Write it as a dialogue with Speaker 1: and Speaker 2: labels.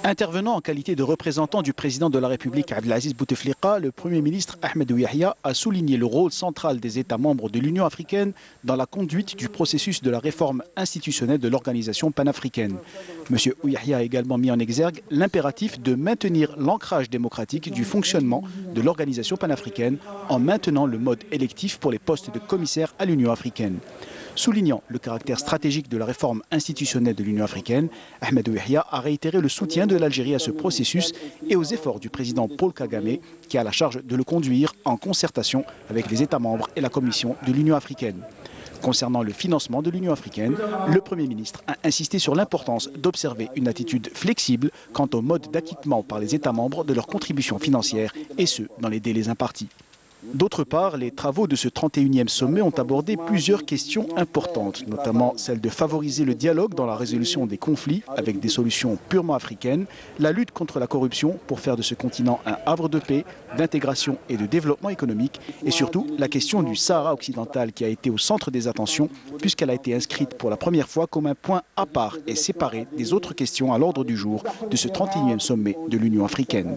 Speaker 1: Intervenant en qualité de représentant du président de la République Abdelaziz Bouteflika, le Premier ministre Ahmedou Yahya a souligné le rôle central des États membres de l'Union africaine dans la conduite du processus de la réforme institutionnelle de l'organisation panafricaine. M. Yahya a également mis en exergue l'impératif de maintenir l'ancrage démocratique du fonctionnement de l'organisation panafricaine en maintenant le mode électif pour les postes de commissaire à l'Union africaine. Soulignant le caractère stratégique de la réforme institutionnelle de l'Union africaine, Ahmedou Yahya a réitéré le soutien de l'Algérie à ce processus et aux efforts du président Paul Kagame, qui a la charge de le conduire en concertation avec les États membres et la Commission de l'Union africaine. Concernant le financement de l'Union africaine, le Premier ministre a insisté sur l'importance d'observer une attitude flexible quant au mode d'acquittement par les États membres de leurs contributions financières, et ce, dans les délais impartis. D'autre part, les travaux de ce 31e sommet ont abordé plusieurs questions importantes, notamment celle de favoriser le dialogue dans la résolution des conflits avec des solutions purement africaines, la lutte contre la corruption pour faire de ce continent un havre de paix, d'intégration et de développement économique, et surtout la question du Sahara occidental qui a été au centre des attentions puisqu'elle a été inscrite pour la première fois comme un point à part et séparé des autres questions à l'ordre du jour de ce 31e sommet de l'Union africaine.